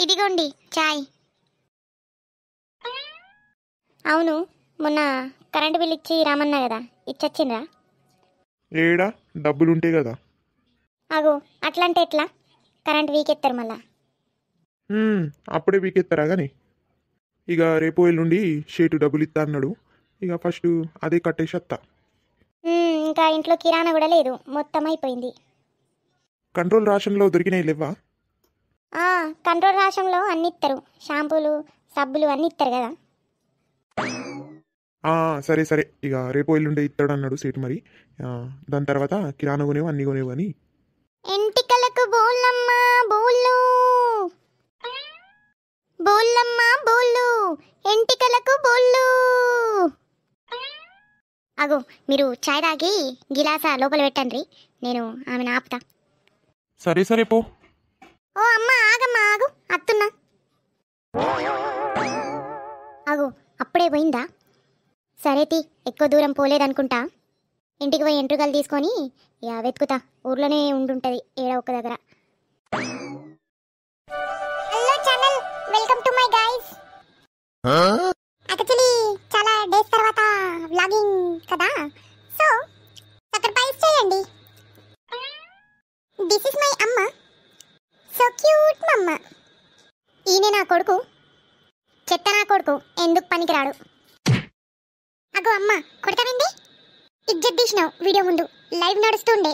ఇదిగోండి చాయ్. అవును, మొన్న కరెంటు బిల్ ఇచ్చి రామన్నా కదా, ఇచ్చొచ్చిండ్రా? ఏడా డబ్బులుంటే కదా. అగో అట్లంటే ఎట్లా? కరెంట్ వీకెత్తారు మళ్ళా. అప్పుడే వీకెత్తారా కానీ ఇక రేపు ఎల్లుండి షేటు డబ్బులు ఇస్తా అన్నాడు. ఇక ఫస్ట్ అదే కట్టేసత్తా. ఇంకా ఇంట్లో కిరాణా కూడా లేదు, మొత్తం అయిపోయింది. కంట్రోల్ రాషన్లో దొరికినాయి లేవా? కంట్రోల్ రాషన్లో అన్ని ఇస్తారు, షాంపూలు సబ్బులు అన్నీ ఇస్తారు కదా. సరే సరే, ఇక రేపు ఎల్లుండి ఇస్తాడు అన్నాడు సేటు. మరి దాని తర్వాత కిరాణా కొనేవు అన్నీ కొనేవు అని. ఎంటికలకు బోళ్ళమ్మ బోళ్ళు, బోళ్ళమ్మ బోళ్ళు, ఎంటికలకు బోళ్ళు. అగో మీరు చాయ్ తాగి గిలాసా లోపల పెట్టండి, నేను ఆమెను ఆపుతా. సరే సరే పో. ఓ అమ్మ ఆగమ్మా, ఆగు అత్తున్నా. ఆగు, అప్పుడే పోయిందా? సరేతి, ఎక్కువ దూరం పోలేదనుకుంటా. ఇంటికి పోయి ఎంట్రుకలు తీసుకొని ఇక వెతుకుతా, ఊర్లోనే ఉండుంటది ఏడో ఒక దగ్గర. Hello channel, welcome to my guys. Actually చాలా డేస్ తర్వాత వ్లాగింగ్ కదా, సో సబ్స్క్రైబ్ చేయండి. దిస్ ఇస్ మై అమ్మ, సో క్యూట్ మమ్మ. ఈయన నా కొడుకు, చెత్త నా కొడుకు, ఎందుకు పనికిరాడు. అగో అమ్మ కొడతానండి, ఇజ్జత్ తీసినావు వీడియో ముందు, లైవ్ నడుస్తుండే.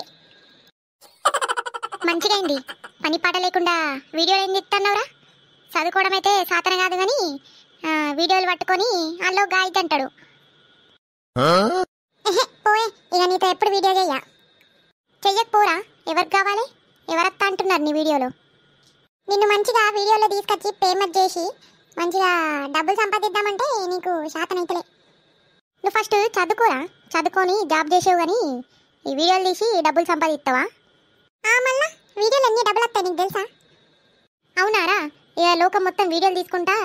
మంచిగా అయింది, పని పాట లేకుండా వీడియోలు ఏం చెప్తున్నావురా? చదువుకోవడం అయితే సాతన కాదు కానీ వీడియోలు పట్టుకొని అల్లో గాయత్ అంటాడు. పోయే, ఇక నీతో ఎప్పుడు వీడియో చెయ్యకపోరా? ఎవరికి కావాలి? ఎవరత్తా అంటున్నారు నీ వీడియోలో? నిన్ను మంచిగా వీడియోలో తీసుకొచ్చి పేమెంట్ చేసి మంచిగా డబ్బులు సంపాదిద్దామంటే నీకు శాతనైతలే. నువ్వు ఫస్ట్ చదువుకోరా, చదువుకొని జాబ్ చేసావు కానీ ఈ వీడియోలు తీసి డబ్బులు సంపాదిస్తావా? మళ్ళా వీడియోలు ఎన్ని డబ్బులు వస్తాయి నీకు తెలుసా? అవునారా? ఇక లోకం మొత్తం వీడియోలు తీసుకుంటా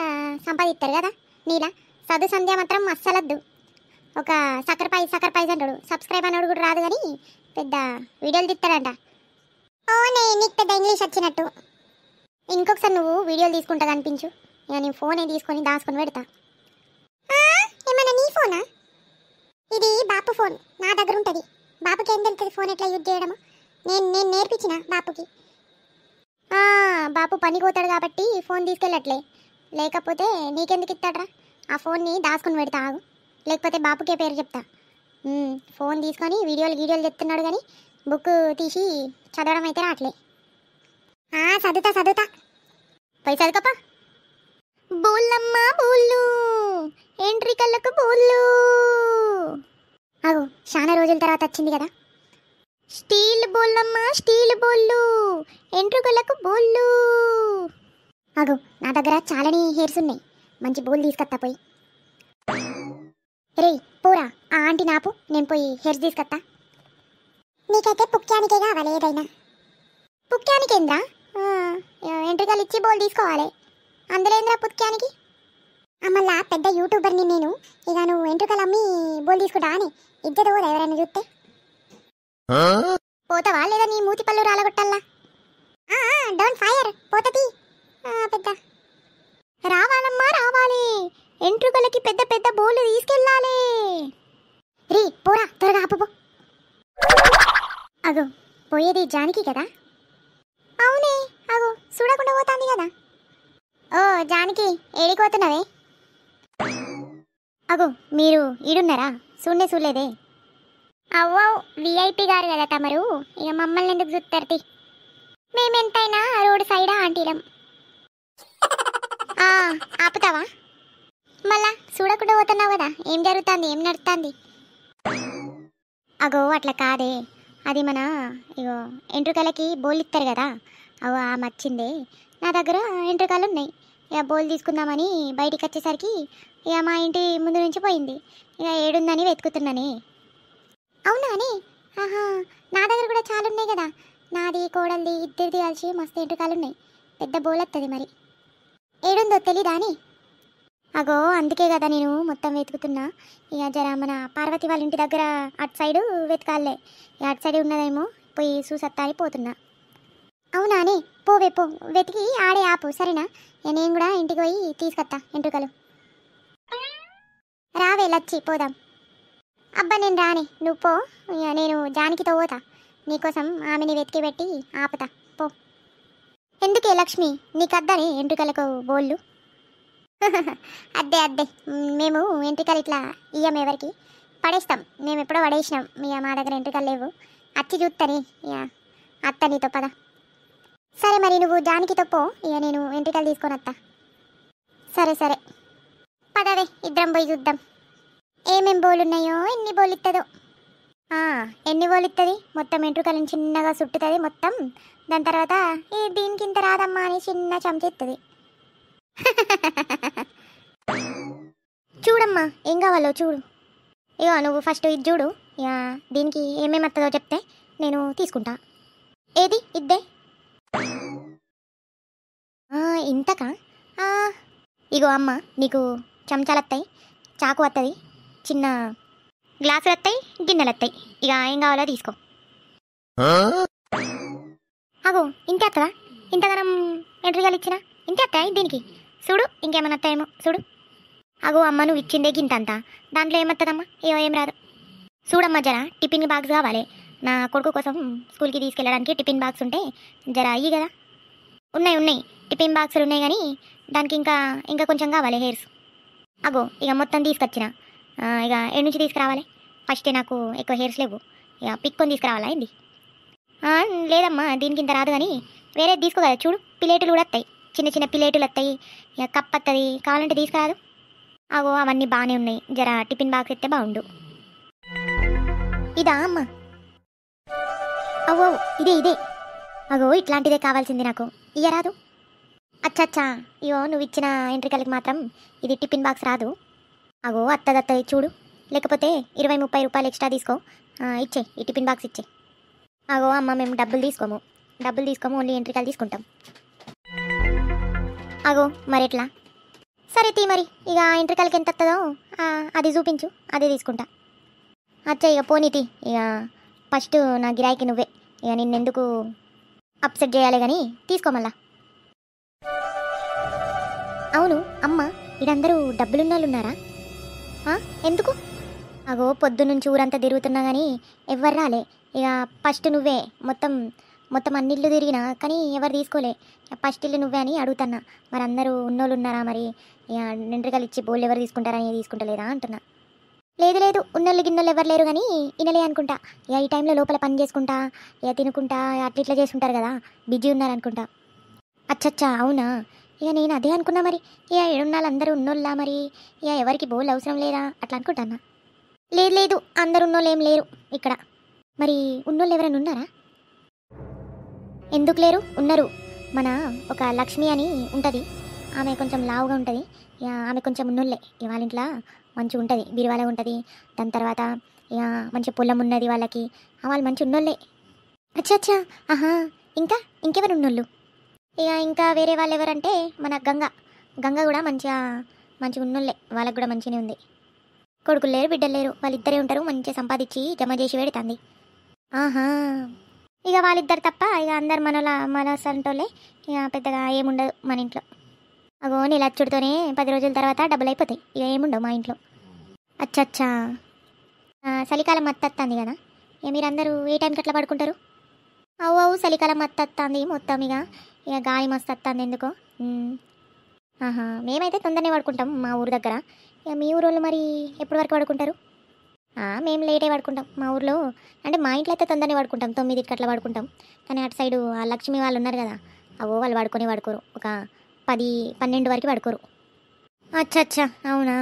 సంపాదిస్తారు కదా. నీలా చదువు సంధ్య మాత్రం అస్సలద్దు. ఒక సక్కరపాయి అంటాడు, సబ్స్క్రైబ్ అన్నాడు కూడా రాదు కానీ పెద్ద వీడియోలు తీస్తాడంట. ఓనే, నీకు పెద్ద ఇంగ్లీష్ వచ్చినట్టు. ఇంకొకసారి నువ్వు వీడియోలు తీసుకుంటా కనిపించు, ఇక నేను ఫోనే తీసుకొని దాచుకొని పెడతా. ఏమన్నా నీ ఫోనా? ఇది బాపు ఫోన్, నా దగ్గర ఉంటుంది. బాపుకి ఏం తెలుస్తుంది ఫోన్ ఎట్లా యూజ్ చేయడమో? నేను నేర్పించిన బాపుకి. బాపు పనికి పోతాడు కాబట్టి ఫోన్ తీసుకెళ్ళట్లే, లేకపోతే నీకెందుకు ఇస్తాడరా? ఆ ఫోన్ని దాచుకొని పెడతా ఆగు, లేకపోతే బాపుకే పేరు చెప్తా. ఫోన్ తీసుకొని వీడియోలు చెప్తున్నాడు కానీ బుక్ తీసి చదవడం అయితే రావట్లే. చదువుతా పోయి చదువుకోపా. బోళ్ళమ్మ బోళ్ళు, ఎంట్రికలకు బోళ్ళు. అగో చాలా రోజుల తర్వాత వచ్చింది కదా. స్టీల్ బోళ్ళమ్మ స్టీల్ బోళ్ళు, ఎంట్రుకలకు బోళ్ళు. అగో నా దగ్గర చాలానే హెయిర్స్ ఉన్నాయి, మంచి బోల్ తీసుకొస్తా పోయి. రే పోరా, ఆ ఆంటీ నాపు, నేను పోయి హెయిర్స్ తీసుకొస్తా. నీకైతే పుక్యానికే కావాలి ఏదైనా. పుక్యానికేంద్రా? ఎంట్రికలు ఇచ్చి బోల్ తీసుకోవాలి, అందులేంద్రా పుక్యానికి? మళ్ళా పెద్ద యూట్యూబర్ని నేను, ఇక నువ్వు ఎంట్రుకలు అమ్మి బోల్ తీసుకుంటా అని ఇద్దరు పోదా ఎవరైనా చూస్తే? పోతావా లేదా నీ మూతి పళ్ళు రాలగొట్టల్లా? డోంట్ ఫైర్, పోతది పెద్ద. రావాలమ్మా రావాలి, ఎంట్రుకలకి పెద్ద పెద్ద బోళ్ళు తీసుకెళ్ళాలి. రీ పోరా, త్వరగా ఆపు. అగో పోయేది జానికి కదా. అవునే, అగో చూడకుండా పోతాంది కదా. ఓ జానికి, ఏడిపోతున్నావే? అగో మీరు ఈడున్నారా? చూడలేదే. అవ్వ విఐపి గారు కదా తమరు, ఇక మమ్మల్ని ఎందుకు చూస్తారు? మేమెంతైనా రోడ్ సైడ్ ఆంటీలం. ఆపుతావా? మళ్ళా చూడకుండా పోతున్నావు కదా, ఏం జరుగుతుంది, ఏం నడుస్తుంది? అగో అట్లా కాదే, అది మన ఇగో ఎంట్రుకలకి బోల్ ఇస్తారు కదా, అగో మచ్చిందే. నా దగ్గర ఎంట్రుకలు ఉన్నాయి, ఇక బోల్ తీసుకుందామని బయటికి వచ్చేసరికి ఇక మా ఇంటి ముందు నుంచి పోయింది, ఇక ఏడుందని వెతుకుతున్నానే. అవునా అని? నా దగ్గర కూడా చాలా ఉన్నాయి కదా, నాది కోడలిది ఇద్దరిది కలిసి మస్తు ఎంట్రుకాలు ఉన్నాయి, పెద్ద బోల్ వస్తుంది. మరి ఏడుందో తెలీదా అని? అగో అందుకే కదా నేను మొత్తం వెతుకుతున్నా. ఇక జర మన పార్వతి వాళ్ళ ఇంటి దగ్గర అటు సైడు వెతకాలే, అటు సైడ్ ఉన్నదేమో పోయి చూసత్తా అని పోతున్నా. అవునా అని పోవే పో, వెతికి ఆడే ఆపు సరేనా? నేను కూడా ఇంటికి పోయి తీసుకొస్తా ఎంట్రుకలు. రావే లచ్చి పోదాం. అబ్బా నేను రాని, నువ్వు పో. ఇక నేను జానకితో పోతా, నీకోసం ఆమెని వెతికి పెట్టి ఆపుతా పో. ఎందుకే లక్ష్మి, నీకద్దని ఎంట్రుకలకు బోళ్ళు? అద్దే అద్దే, మేము ఎంట్రుకలు ఇట్లా ఇయ్యం ఎవరికి, పడేస్తాం. మేము ఎప్పుడో పడేసినాం, ఇక మా దగ్గర ఎంట్రుకలు లేవు. అచ్చి చూస్తాని ఇక అత్త నీతో పద. సరే మరి నువ్వు జానకితో పో, ఇక నేను ఎంట్రుకలు తీసుకొని వస్తా. సరే సరే పదవే, ఇద్దరం పోయి చూద్దాం ఏమేం బోలు ఉన్నాయో, ఎన్ని బోలు ఇస్తుందో. ఎన్ని బోలు ఇస్తుంది? మొత్తం ఎంట్రుకలను చిన్నగా చుట్టుతుంది మొత్తం. దాని తర్వాత దీనికి ఇంత రాదమ్మా అని చిన్న చెంచా ఇస్తుంది. చూడమ్మా ఏం కావాలో చూడు. ఇగో నువ్వు ఫస్ట్ ఇది చూడు, ఇక దీనికి ఏమేమి వస్తుందో చెప్తే నేను తీసుకుంటా. ఏది ఇద్దే? ఇంతకా? ఇగో అమ్మ, నీకు చెంచాలు వస్తాయి, చాకు వస్తుంది, చిన్న గ్లాసులు వస్తాయి, గిన్నెలు వస్తాయి. ఇక ఏం కావాలో తీసుకో. అగో ఇంతే వస్తుందా? ఇంతగానం ఎంట్రీగాలు ఇచ్చిన ఇంతే వస్తాయి దీనికి. చూడు ఇంకేమైనా వస్తాయేమో చూడు. అగో అమ్మ, నువ్వు ఇచ్చిందే గింతంతా, దాంట్లో ఏమవుతుందమ్మా? ఏం రాదు. చూడమ్మా జరా, టిఫిన్ బాక్స్ కావాలి నా కొడుకు కోసం, స్కూల్కి తీసుకెళ్ళడానికి టిఫిన్ బాక్స్ ఉంటే జరా అయ్యి కదా. ఉన్నాయి టిఫిన్ బాక్సులు ఉన్నాయి, కానీ దానికి ఇంకా కొంచెం కావాలి హెయిర్స్. అగో ఇక మొత్తం తీసుకొచ్చిన, ఇక ఏడు నుంచి తీసుకురావాలి? ఫస్టే నాకు ఎక్కువ హెయిర్స్ లేవు, ఇక పిక్కొని తీసుకురావాలా ఏంటి? లేదమ్మా దీనికి ఇంత రాదు, కానీ వేరేది తీసుకో కదా. చూడు ప్లేటులు కూడా వస్తాయి, చిన్న చిన్న ప్లేటులు వస్తాయి, ఇక కప్ వస్తుంది, కావాలంటే తీసుకురాదు. అగో అవన్నీ బాగానే ఉన్నాయి, జరా టిఫిన్ బాక్స్ ఇస్తే బాగుండు. ఇదా అమ్మ? అవో ఇదే. అగో ఇట్లాంటిదే కావాల్సింది నాకు, ఇయ్యరాదు? అచ్చచ్చా, ఇగో నువ్వు ఇచ్చిన ఎంట్రికలకి మాత్రం ఇది టిఫిన్ బాక్స్ రాదు. అగో అత్తదత్తది చూడు, లేకపోతే 20-30 రూపాయలు ఎక్స్ట్రా తీసుకో, ఇచ్చే ఈ టిఫిన్ బాక్స్ ఇచ్చే. అగో అమ్మ, మేము డబ్బులు తీసుకోము, ఓన్లీ ఎంట్రికలు తీసుకుంటాం. అగో మరి ఎట్లా? సరే తీ మరి, ఇక ఎంట్రికలకి ఎంత వస్తుందో అది చూపించు, అదే తీసుకుంటా. అచ్చా ఇక పోనీతి, ఇక ఫస్ట్ నా గిరాయికి నువ్వే, ఇక నిన్నెందుకు అప్సెట్ చేయాలి కానీ తీసుకో మళ్ళా. అవును అమ్మ, ఇడందరూ డబ్బులున్న వాళ్ళు ఉన్నారా? ఎందుకు? అగో పొద్దున్నుంచి ఊరంతా తిరుగుతున్నా కానీ ఎవ్వరు రాలే. ఇక ఫస్ట్ నువ్వే, మొత్తం అన్ని ఇల్లు తిరిగినా కానీ ఎవరు తీసుకోలే. ఫస్ట్ ఇల్లు నువ్వే అని అడుగుతున్నా. మరి అందరూ ఉన్నోళ్ళు ఉన్నారా? మరి ఇక ఎంట్రికలు ఇచ్చి బోళ్ళు ఎవరు తీసుకుంటారని తీసుకుంటలేదా అంటున్నా. లేదు ఉన్నోళ్ళు గిన్నెలు ఎవరు లేరు కానీ ఇనలే అనుకుంటా. ఇక ఈ టైంలో లోపల పని చేసుకుంటా, ఇక తినుకుంటా అట్లా ఇట్లా చేసుకుంటారు కదా, బిజీ ఉన్నారనుకుంటా. అచ్చచ్చా అవునా? ఇక నేను అదే అనుకున్నా. మరి ఇక ఏడున్నాళ్ళు అందరూ ఉన్నోళ్ళా? మరి ఇక ఎవరికి బోళ్ళు అవసరం లేదా అట్లా అనుకుంటాన్నా. లేదు అందరు ఉన్నోళ్ళు ఏం లేరు ఇక్కడ. మరి ఉన్నోళ్ళు ఎవరైనా ఉన్నారా? ఎందుకు లేరు, ఉన్నారు. మన ఒక లక్ష్మి అని ఉంటుంది, ఆమె కొంచెం లావుగా ఉంటుంది, ఇక ఆమె కొంచెం ఉన్నోళ్ళే. ఇక వాళ్ళ ఇంట్లో మంచిగా ఉంటుంది, బీరువాలో ఉంటుంది. దాని తర్వాత ఇక మంచి పొలం ఉన్నది వాళ్ళకి, వాళ్ళు మంచి ఉన్నోళ్ళే. అచ్చా ఇంకెవరు ఉన్నోళ్ళు? ఇక ఇంకా వేరే వాళ్ళు ఎవరంటే మన గంగ కూడా మంచిగా ఉన్నోళ్ళే, వాళ్ళకి కూడా మంచిగానే ఉంది. కొడుకులు లేరు, బిడ్డలు లేరు, వాళ్ళిద్దరే ఉంటారు, మంచిగా సంపాదించి జమ చేసి పెడుతుంది. ఇక వాళ్ళిద్దరు తప్ప ఇక అందరు మన సంటోళ్ళే, ఇక పెద్దగా ఏముండదు మన ఇంట్లో. అగో నెలచ్చుడితోనే 10 రోజుల తర్వాత డబ్బులు అయిపోతాయి, ఇక ఏముండవు మా ఇంట్లో. అచ్చా చలికాలం మత్తత్తుంది కదా, ఇక మీరందరూ ఏ టైంకి అట్లా పడుకుంటారు? అవు చలికాలం మత్తత్తుంది మొత్తం, ఇక గాలి మస్తు వస్తుంది ఎందుకో. మేమైతే తొందరనే పడుకుంటాం మా ఊరు దగ్గర. ఇక మీ ఊరోళ్ళు మరి ఎప్పటి వరకు పడుకుంటారు? మేము లేటే పడుకుంటాం మా ఊర్లో. అంటే మా ఇంట్లో అయితే తొందరనే పడుకుంటాం, 9కి అట్లా పడుకుంటాం. కానీ అటు సైడు ఆ లక్ష్మి వాళ్ళు ఉన్నారు కదా, వాళ్ళు పడుకోరు, ఒక 10-12 వరకు పడుకోరు. అచ్చా అవునా?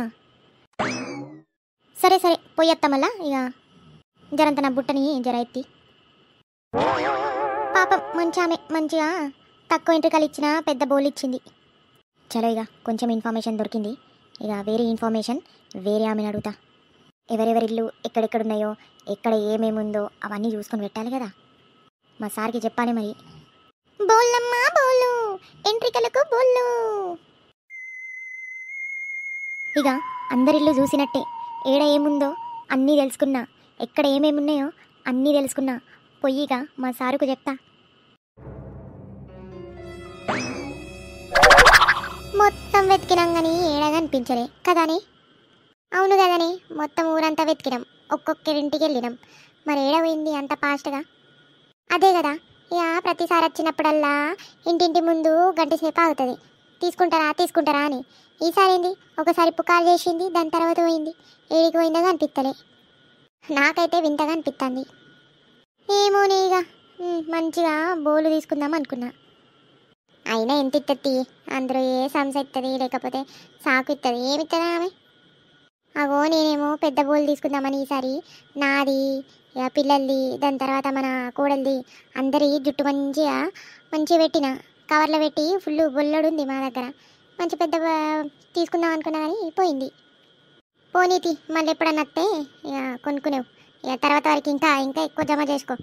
సరే పోయేత్తా మళ్ళా. ఇక జరంత నా బుట్టని జర ఎత్తి. పాపం ఆమె మంచిగా తక్కువ ఎంట్రికలు ఇచ్చిన పెద్ద బోల్ ఇచ్చింది. చలో ఇక కొంచెం ఇన్ఫర్మేషన్ దొరికింది. ఇక వేరే ఇన్ఫర్మేషన్ వేరే ఆమెను అడుగుతా. ఎవరెవరి ఇల్లు ఎక్కడెక్కడున్నాయో, ఎక్కడ ఏమేమి ఉందో అవన్నీ చూసుకొని పెట్టాలి కదా, మా సార్కి చెప్పాలి మరి. బోల్లమ్మా బోళ్ళు, ఎంట్రికలకు బోళ్ళు. ఇక అందరిల్లు చూసినట్టే, ఏడ ఏముందో అన్నీ తెలుసుకున్నా, ఎక్కడ ఏమేమి ఉన్నాయో అన్నీ తెలుసుకున్నా. పొయ్యిగా మా సారుకు చెప్తా. మొత్తం వెతికినాం కానీ ఏడ కనిపించలే కదాని. అవును కదని, మొత్తం ఊరంతా వెతికినాం, ఒక్కొక్కరింటికి వెళ్ళినాం. మరి ఏడ పోయింది అంత ఫాస్ట్గా? అదే కదా, ఇక ప్రతిసారి వచ్చినప్పుడల్లా ఇంటింటి ముందు గంట సేపు ఆగుతుంది, తీసుకుంటారా తీసుకుంటారా అని. ఈసారి ఏంది, ఒకసారి పుకారు చేసింది, దాని తర్వాత పోయింది. ఏడికి పోయిందో కనిపిస్తలే. నాకైతే వింతగా అనిపిస్తుంది. ఏమో ఇక మంచిగా బోలు తీసుకుందాం అనుకున్నా. అయినా ఎంత ఇస్తుంది, అందరూ ఏ సంస ఇస్తుంది, లేకపోతే సాకు ఇస్తుంది, ఏమిస్తుందా ఆమె? అగో నేనేమో పెద్ద బోలు తీసుకుందామని ఈసారి నాది, ఇక పిల్లలది, దాని తర్వాత మన కోడలిది, అందరి జుట్టు మంచిగా పెట్టిన కవర్లో పెట్టి ఫుల్ బొల్లడు ఉంది మా దగ్గర. మంచి పెద్ద తీసుకుందాం అనుకున్నా కానీ పోయింది. పోనీతి, మళ్ళీ ఎప్పుడన్నా వస్తే ఇక కొనుక్కునేవు, ఇక తర్వాత వారికి ఇంకా ఇంకా ఎక్కువ జమ చేసుకో.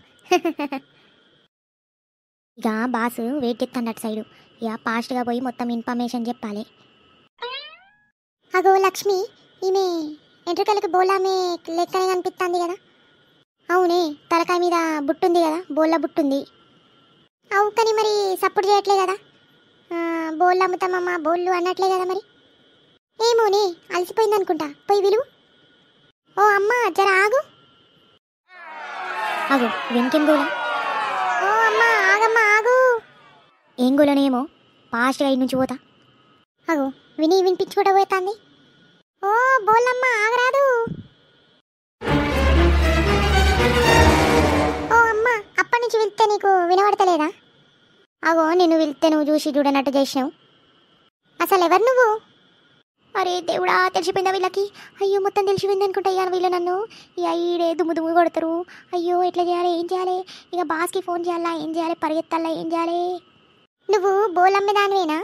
ఇక బాసు వెయిట్ చేస్తాను అటు సైడు, ఇక ఫాస్ట్గా పోయి మొత్తం ఇన్ఫర్మేషన్ చెప్పాలి. అగో లక్ష్మి, ఈమె ఎంట్రుకలకి బోలామే లెక్కనే కనిపిస్తుంది కదా. అవునే, తలకాయ మీద బుట్టుంది కదా, బోళ్ళ బుట్టుంది. అవు కానీ మరి సపోర్ట్ చేయట్లే కదా, బోళ్ళు అమ్ముతామమ్మా బోళ్ళు అన్నట్లే కదా మరి. ఏమోనే, అలసిపోయింది అనుకుంటా, పోయి విలువు. ఓ అమ్మ జర ఆగు. ఆగు, వెంకేం గోలా? ఓ అమ్మ ఆగమ్మా ఆగు. ఏం గోలనేమో, ఫాస్ట్గా ఇటు నుంచి పోతా. అగో వినిపించుకుంటూ పోతుంది. ఓ బోల్లమ్మ ఆగరాదు. ఓ అమ్మ, అప్పటి నుంచి వెళ్తే నీకు వినబడతలేదా? అగో నిన్ను వెళ్తే నువ్వు చూసి చూడనట్టు చేసినావు. అసలు ఎవరు నువ్వు? అరే దేవుడా, తెలిసిపోయిందా వీళ్ళకి? అయ్యో మొత్తం తెలిసిపోయింది అనుకుంటా. ఇక వీళ్ళు నన్ను ఇక ఈడే దుమ్ము కొడతారు. అయ్యో ఎట్లా చేయాలి, ఏం చేయాలి? ఇక బాస్కి ఫోన్ చేయాలా, ఏం చేయాలి? పరిగెత్తాలా, ఏం చేయాలి? నువ్వు బోల్ దానివేనా?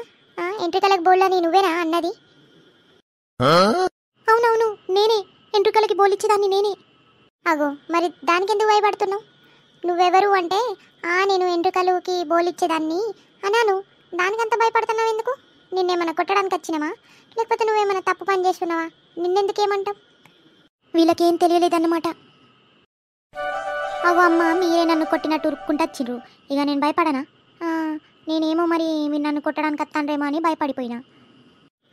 ఎంట్రుకలకు బోళ్ళని నువ్వేనా అన్నది? అవునవును నేనే, ఎంట్రుకలకి బోలిచ్చేదాన్ని నేనే. అగో మరి దానికి ఎందుకు భయపడుతున్నావు? నువ్వెవరు అంటే నేను ఎంట్రుకలకి బోలిచ్చేదాన్ని అన్నాను. దానికంత భయపడుతున్నావు ఎందుకు? నిన్నేమన్నా కొట్టడానికి వచ్చినావా, లేకపోతే నువ్వేమన్నా తప్పు పని చేస్తున్నావా? నిన్నెందుకేమంటావు? వీళ్ళకేం తెలియలేదన్నమాట. అగో అమ్మ, మీరే నన్ను కొట్టినట్టు ఉరుక్కుంటూ వచ్చిండ్రు, ఇక నేను భయపడనా? నేనేమో మరి మీరు నన్ను కొట్టడానికి వస్తాండ్రేమో అని భయపడిపోయినా.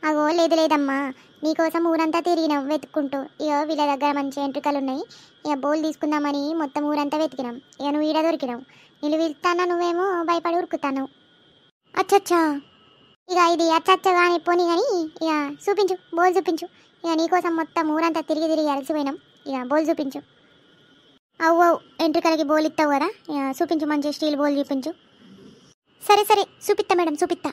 అగో లేదు లేదమ్మా, నీకోసం ఊరంతా తిరిగినాం వెతుక్కుంటూ. ఇక వీళ్ళ దగ్గర మంచి ఎంట్రుకలు ఉన్నాయి, ఇక బోల్ తీసుకుందామని మొత్తం ఊరంతా వెతికినాం. ఇక నువ్వు ఈడ దొరికినావు, నేను వెళ్తానా, నువ్వేమో భయపడి ఉరుకుతాను. అచ్చచ్చా, ఇక ఇది అచ్చచ్చ కానీ పోనీ కానీ ఇక చూపించు, బోల్ చూపించు. ఇక నీకోసం మొత్తం ఊరంతా తిరిగి తిరిగి అలసిపోయినాం, ఇక బోల్ చూపించు. అవు ఎంట్రుకలకి బోల్ ఇస్తావు కదా, ఇక చూపించు, మంచి స్టీల్ బోల్ చూపించు. సరే సరే చూపిస్తా మేడం, చూపిస్తా.